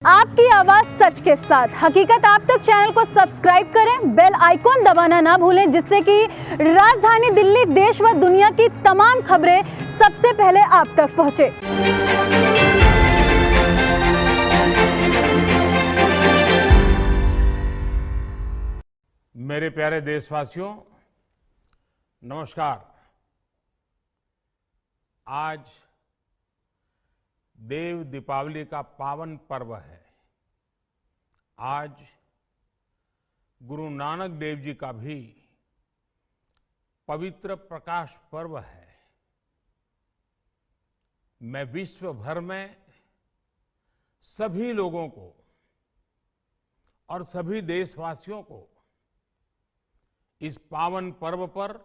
आपकी आवाज सच के साथ हकीकत आप तक चैनल को सब्सक्राइब करें, बेल आइकॉन दबाना ना भूलें, जिससे कि राजधानी दिल्ली, देश व दुनिया की तमाम खबरें सबसे पहले आप तक पहुंचे। मेरे प्यारे देशवासियों, नमस्कार। आज देव दीपावली का पावन पर्व है। आज गुरु नानक देव जी का भी पवित्र प्रकाश पर्व है। मैं विश्व भर में सभी लोगों को और सभी देशवासियों को इस पावन पर्व पर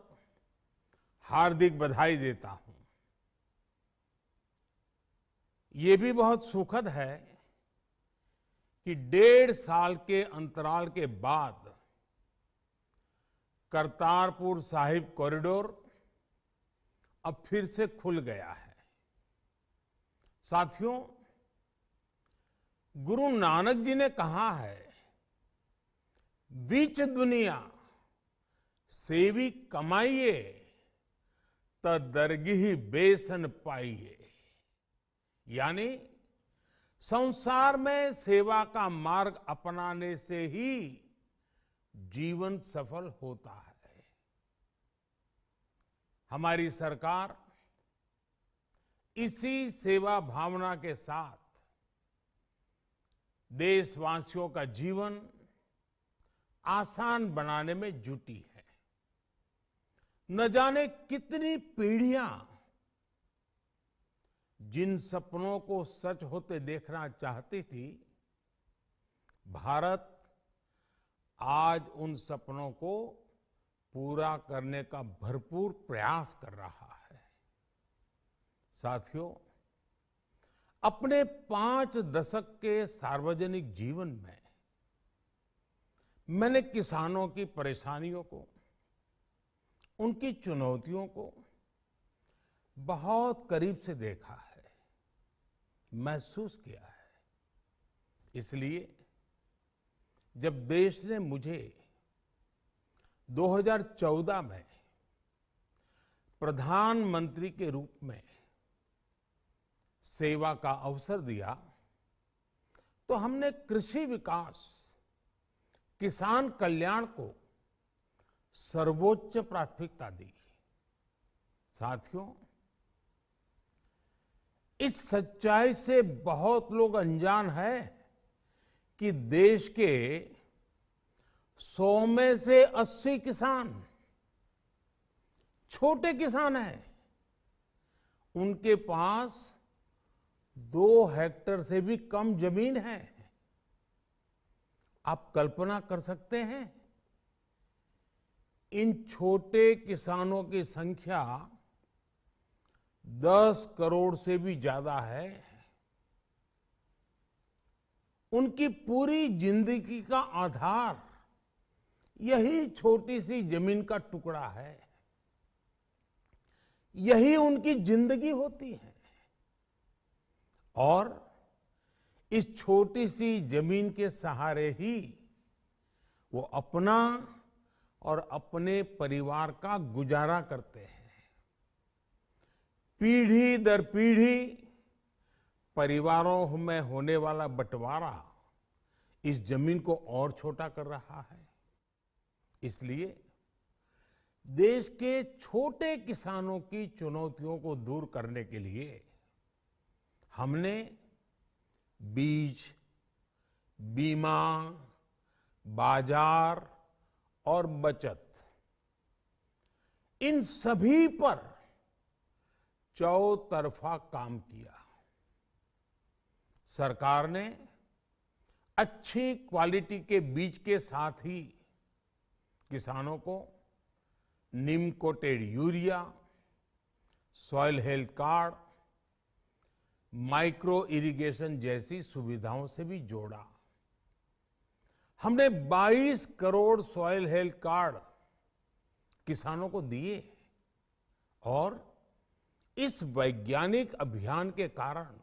हार्दिक बधाई देता हूं। ये भी बहुत सुखद है कि 1.5 साल के अंतराल के बाद करतारपुर साहिब कॉरिडोर अब फिर से खुल गया है। साथियों, गुरु नानक जी ने कहा है, बीच दुनिया सेवी कमाइए त दरगिही बेसन पाइए। यानी संसार में सेवा का मार्ग अपनाने से ही जीवन सफल होता है। हमारी सरकार इसी सेवा भावना के साथ देशवासियों का जीवन आसान बनाने में जुटी है। न जाने कितनी पीढ़ियां जिन सपनों को सच होते देखना चाहती थी, भारत आज उन सपनों को पूरा करने का भरपूर प्रयास कर रहा है। साथियों, अपने 5 दशक के सार्वजनिक जीवन में मैंने किसानों की परेशानियों को, उनकी चुनौतियों को बहुत करीब से देखा है, महसूस किया है। इसलिए जब देश ने मुझे 2014 में प्रधानमंत्री के रूप में सेवा का अवसर दिया, तो हमने कृषि विकास, किसान कल्याण को सर्वोच्च प्राथमिकता दी। साथियों, इस सच्चाई से बहुत लोग अनजान है कि देश के 100 में से 80 किसान छोटे किसान हैं। उनके पास 2 हेक्टेयर से भी कम जमीन है। आप कल्पना कर सकते हैं, इन छोटे किसानों की संख्या 10 करोड़ से भी ज्यादा है। उनकी पूरी जिंदगी का आधार यही छोटी सी जमीन का टुकड़ा है। यही उनकी जिंदगी होती है। और इस छोटी सी जमीन के सहारे ही वो अपना और अपने परिवार का गुजारा करते हैं। पीढ़ी दर पीढ़ी परिवारों में होने वाला बंटवारा इस जमीन को और छोटा कर रहा है। इसलिए देश के छोटे किसानों की चुनौतियों को दूर करने के लिए हमने बीज, बीमा, बाजार और बचत, इन सभी पर चौतरफा काम किया। सरकार ने अच्छी क्वालिटी के बीज के साथ ही किसानों को नीम coated urea, soil health card, micro irrigation जैसी सुविधाओं से भी जोड़ा। हमने 22 करोड़ सॉइल हेल्थ कार्ड किसानों को दिए और इस वैज्ञानिक अभियान के कारण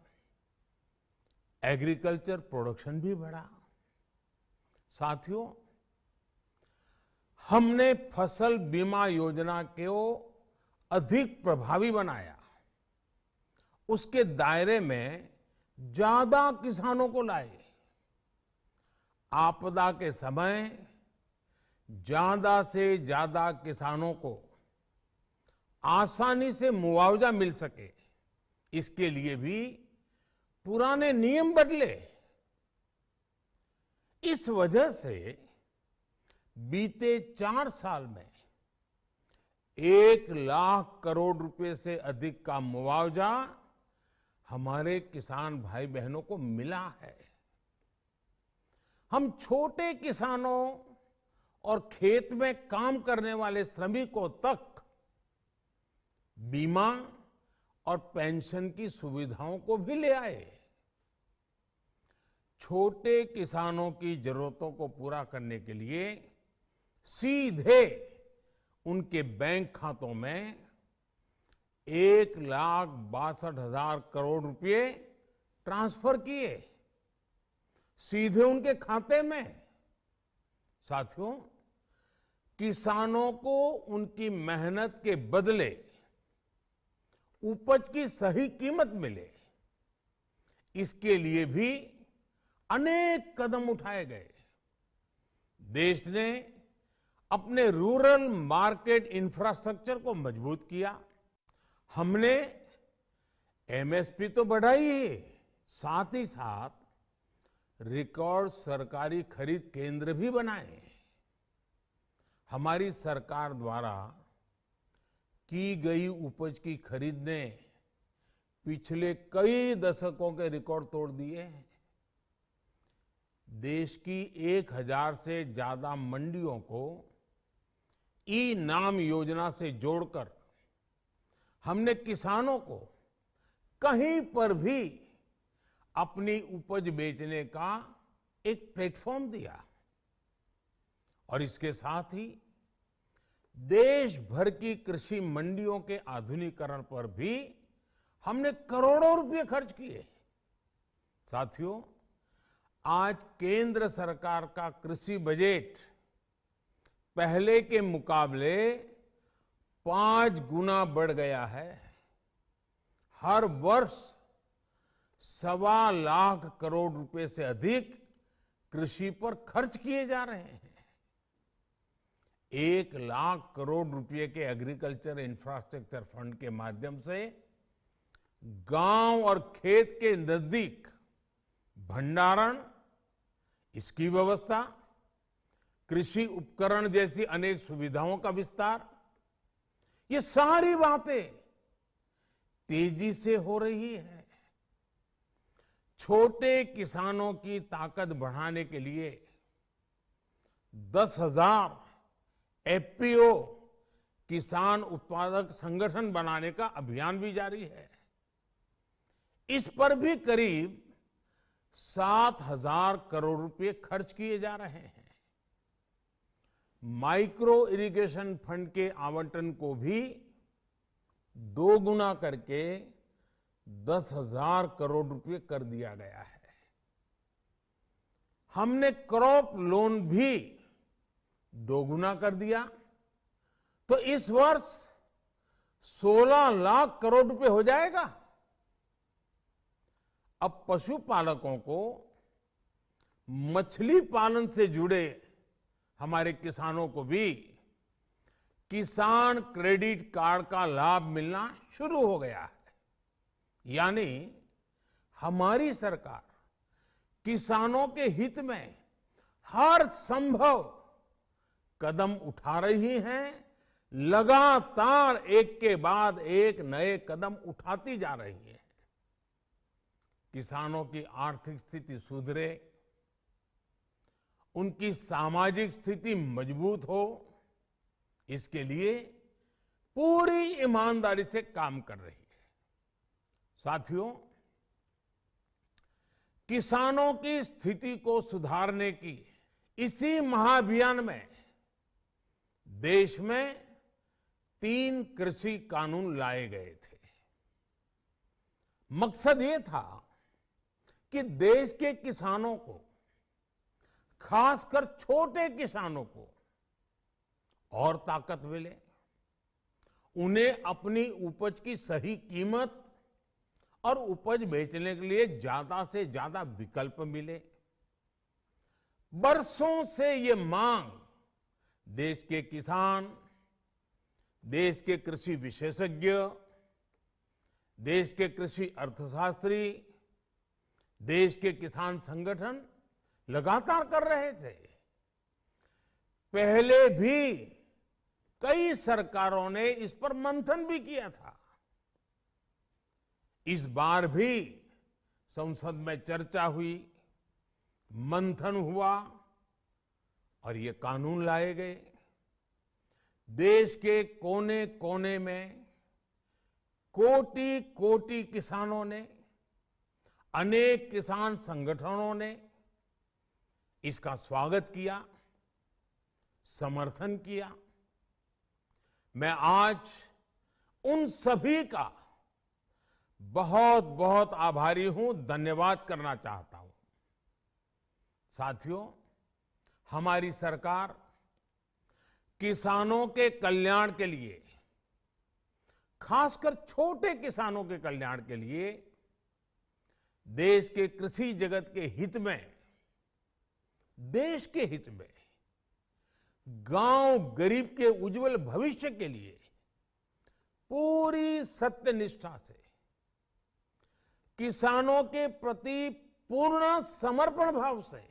एग्रीकल्चर प्रोडक्शन भी बढ़ा। साथियों, हमने फसल बीमा योजना को अधिक प्रभावी बनाया। उसके दायरे में ज्यादा किसानों को लाए। आपदा के समय ज्यादा से ज्यादा किसानों को आसानी से मुआवजा मिल सके, इसके लिए भी पुराने नियम बदले। इस वजह से बीते 4 साल में 1 लाख करोड़ रुपए से अधिक का मुआवजा हमारे किसान भाई बहनों को मिला है। हम छोटे किसानों और खेत में काम करने वाले श्रमिकों तक बीमा और पेंशन की सुविधाओं को भी ले आए। छोटे किसानोन की जरूरतों को पूरा करने के लिए सीधे उनके बैंक खातों में 1,62,000 करोड़ रुपए ट्रांसफर किए, सीधे उनके खाते में। साथियों, किसानों को उनकी मेहनत के बदले उपज की सही कीमत मिले, इसके लिए भी अनेक कदम उठाए गए। देश ने अपने रूरल मार्केट इंफ्रास्ट्रक्चर को मजबूत किया। हमने एमएसपी तो बढ़ाई ही, साथ ही साथ रिकॉर्ड सरकारी खरीद केंद्र भी बनाए। हमारी सरकार द्वारा की गई उपज की खरीद ने पिछले कई दशकों के रिकॉर्ड तोड़ दिए हैं। देश की 1000 से ज्यादा मंडियों को ई नाम योजना से जोड़कर हमने किसानों को कहीं पर भी अपनी उपज बेचने का एक प्लेटफॉर्म दिया। और इसके साथ ही देश भर की कृषि मंडियों के आधुनिकीकरण पर भी हमने करोड़ों रुपए खर्च किए। साथियों, आज केंद्र सरकार का कृषि बजट पहले के मुकाबले 5 गुना बढ़ गया है। हर वर्ष 1.25 लाख करोड़ रुपए से अधिक कृषि पर खर्च किए जा रहे हैं। 1 लाख करोड़ रुपए के एग्रीकल्चर इंफ्रास्ट्रक्चर फंड के माध्यम से गांव और खेत के नजदीक भंडारण, इसकी व्यवस्था, कृषि उपकरण जैसी अनेक सुविधाओं का विस्तार, ये सारी बातें तेजी से हो रही है। छोटे किसानों की ताकत बढ़ाने के लिए 10,000 एफपीओ किसान उत्पादक संगठन बनाने का अभियान भी जारी है। इस पर भी करीब 7,000 करोड़ रुपए खर्च किए जा रहे हैं। माइक्रो इरिगेशन फंड के आवंटन को भी 2 गुना करके 10,000 करोड़ रुपए कर दिया गया है। हमने क्रॉप लोन भी 2 गुना कर दिया, तो इस वर्ष 16 लाख करोड़ रुपए हो जाएगा। अब पशुपालकों को मछली पालन से जुड़े हमारे किसानों को भी किसान क्रेडिट कार्ड का लाभ मिलना शुरू हो गया है। यानी हमारी सरकार किसानों के हित में हर संभव कदम उठा रही है। लगातार एक के बाद एक नए कदम उठाती जा रही है। किसानों की आर्थिक स्थिति सुधरे, उनकी सामाजिक स्थिति मजबूत हो, इसके लिए पूरी ईमानदारी से काम कर रही है। साथियों, किसानों की स्थिति को सुधारने की इसी महाअभियान में देश में 3 कृषि कानून लाए गए थे। मकसद ये था कि देश के किसानों को, खासकर छोटे किसानों को और ताकत मिले, उन्हें अपनी उपज की सही कीमत और उपज बेचने के लिए ज्यादा से ज्यादा विकल्प मिले। बरसों से ये मांग देश के किसान, देश के कृषि विशेषज्ञ, देश के कृषि अर्थशास्त्री, देश के किसान संगठन लगातार कर रहे थे। पहले भी कई सरकारों ने इस पर मंथन भी किया था। इस बार भी संसद में चर्चा हुई, मंथन हुआ और ये कानून लाए गए। देश के कोने कोने में कोटि कोटि किसानों ने, अनेक किसान संगठनों ने इसका स्वागत किया, समर्थन किया। मैं आज उन सभी का बहुत बहुत आभारी हूं, धन्यवाद करना चाहता हूं। साथियों, हमारी सरकार किसानों के कल्याण के लिए, खासकर छोटे किसानों के कल्याण के लिए, देश के कृषि जगत के हित में, देश के हित में, गांव गरीब के उज्जवल भविष्य के लिए पूरी सत्यनिष्ठा से, किसानों के प्रति पूर्ण समर्पण भाव से,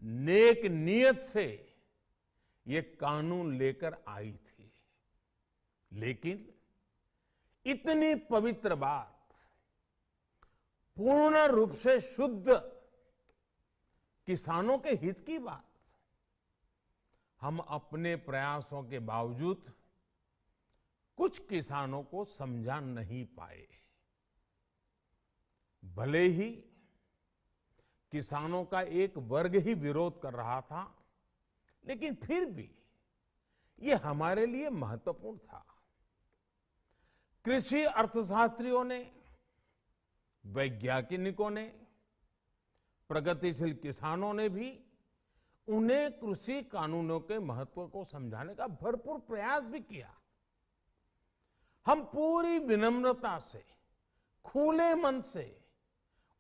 नेक नियत से ये कानून लेकर आई थी। लेकिन इतनी पवित्र बात, पूर्ण रूप से शुद्ध किसानों के हित की बात, हम अपने प्रयासों के बावजूद कुछ किसानों को समझा नहीं पाए। भले ही किसानों का एक वर्ग ही विरोध कर रहा था, लेकिन फिर भी ये हमारे लिए महत्वपूर्ण था। कृषि अर्थशास्त्रियों ने, वैज्ञानिकों ने, प्रगतिशील किसानों ने भी उन्हें कृषि कानूनों के महत्व को समझाने का भरपूर प्रयास भी किया। हम पूरी विनम्रता से, खुले मन से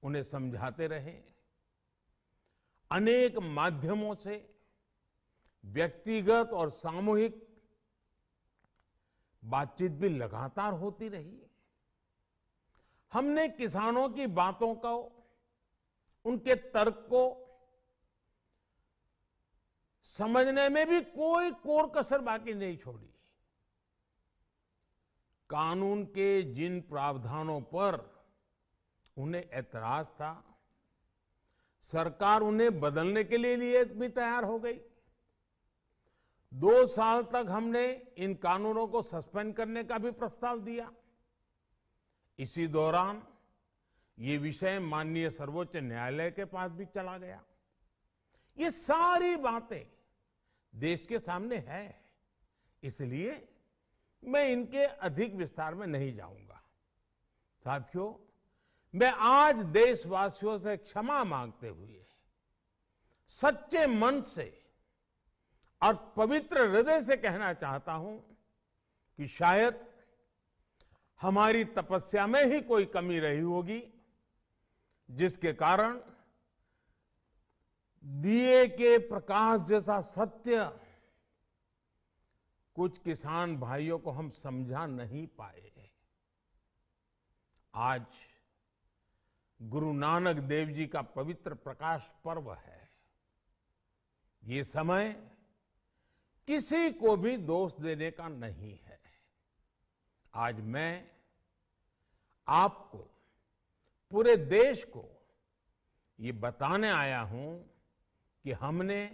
उन्हें समझाते रहे। अनेक माध्यमों से व्यक्तिगत और सामूहिक बातचीत भी लगातार होती रही। हमने किसानों की बातों को, उनके तर्क को समझने में भी कोई कोर कसर बाकी नहीं छोड़ी। कानून के जिन प्रावधानों पर उन्हें ऐतराज था, सरकार उन्हें बदलने के लिए भी तैयार हो गई। 2 साल तक हमने इन कानूनों को सस्पेंड करने का भी प्रस्ताव दिया। इसी दौरान ये विषय माननीय सर्वोच्च न्यायालय के पास भी चला गया। ये सारी बातें देश के सामने है, इसलिए मैं इनके अधिक विस्तार में नहीं जाऊंगा। साथियों, मैं आज देशवासियों से क्षमा मांगते हुए सच्चे मन से और पवित्र हृदय से कहना चाहता हूं कि शायद हमारी तपस्या में ही कोई कमी रही होगी, जिसके कारण दिए के प्रकाश जैसा सत्य कुछ किसान भाइयों को हम समझा नहीं पाए। आज गुरु नानक देव जी का पवित्र प्रकाश पर्व है। ये समय किसी को भी दोष देने का नहीं है। आज मैं आपको, पूरे देश को ये बताने आया हूं कि हमने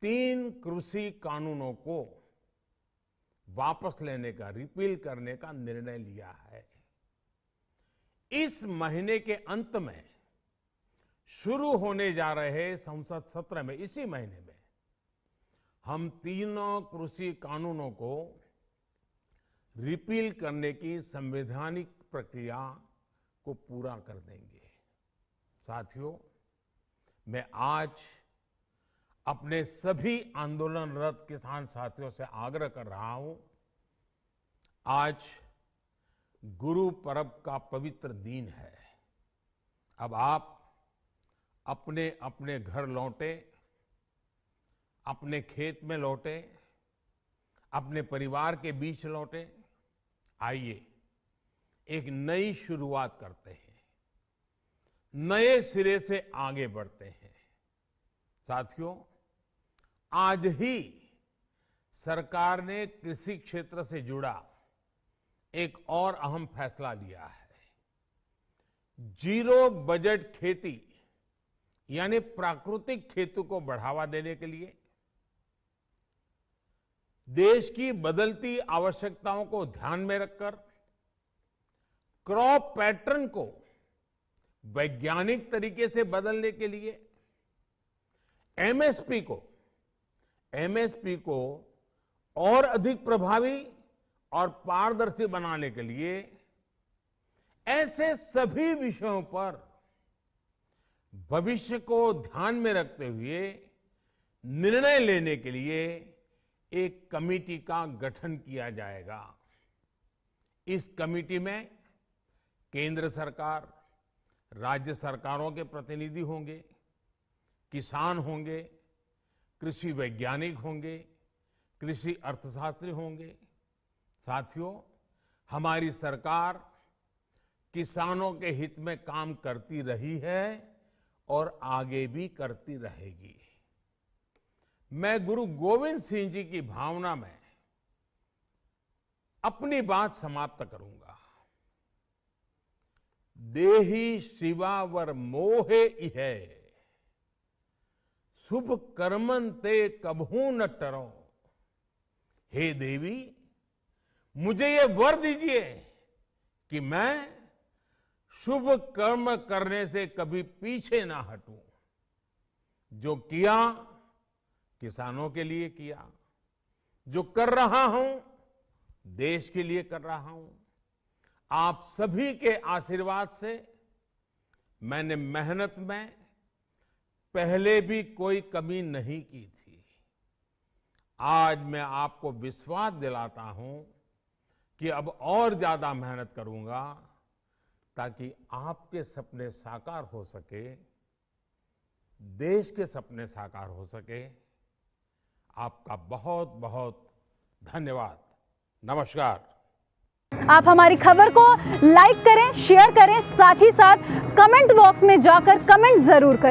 3 कृषि कानूनों को वापस लेने का, रिपील करने का निर्णय लिया है। इस महीने के अंत में शुरू होने जा रहे संसद सत्र में, इसी महीने में, हम 3 कृषि कानूनों को रिपील करने की संवैधानिक प्रक्रिया को पूरा कर देंगे। साथियों, मैं आज अपने सभी आंदोलनरत किसान साथियों से आग्रह कर रहा हूं, आज गुरु पर्व का पवित्र दिन है। अब आप अपने अपने घर लौटे, अपने खेत में लौटे, अपने परिवार के बीच लौटे। आइए एक नई शुरुआत करते हैं, नए सिरे से आगे बढ़ते हैं। साथियों, आज ही सरकार ने कृषि क्षेत्र से जुड़ा एक और अहम फैसला लिया है। जीरो बजट खेती यानी प्राकृतिक खेती को बढ़ावा देने के लिए देश की बदलती आवश्यकताओं को ध्यान में रखकर क्रॉप पैटर्न को वैज्ञानिक तरीके से बदलने के लिए एमएसपी को और अधिक प्रभावी और पारदर्शी बनाने के लिए ऐसे सभी विषयों पर भविष्य को ध्यान में रखते हुए निर्णय लेने के लिए एक कमेटी का गठन किया जाएगा। इस कमेटी में केंद्र सरकार, राज्य सरकारों के प्रतिनिधि होंगे, किसान होंगे, कृषि वैज्ञानिक होंगे, कृषि अर्थशास्त्री होंगे। साथियों, हमारी सरकार किसानों के हित में काम करती रही है और आगे भी करती रहेगी। मैं गुरु गोविंद सिंह जी की भावना में अपनी बात समाप्त करूंगा। देहि शिवावर मोहे इहे, शुभ कर्मन ते कबहू न टरो। हे देवी, मुझे ये वर दीजिए कि मैं शुभ कर्म करने से कभी पीछे ना हटूं। जो किया किसानों के लिए किया, जो कर रहा हूं देश के लिए कर रहा हूं। आप सभी के आशीर्वाद से मैंने मेहनत में पहले भी कोई कमी नहीं की थी। आज मैं आपको विश्वास दिलाता हूं कि अब और ज्यादा मेहनत करूंगा ताकि आपके सपने साकार हो सके, देश के सपने साकार हो सके। आपका बहुत बहुत धन्यवाद। नमस्कार। आप हमारी खबर को लाइक करें, शेयर करें, साथ ही साथ कमेंट बॉक्स में जाकर कमेंट जरूर करें।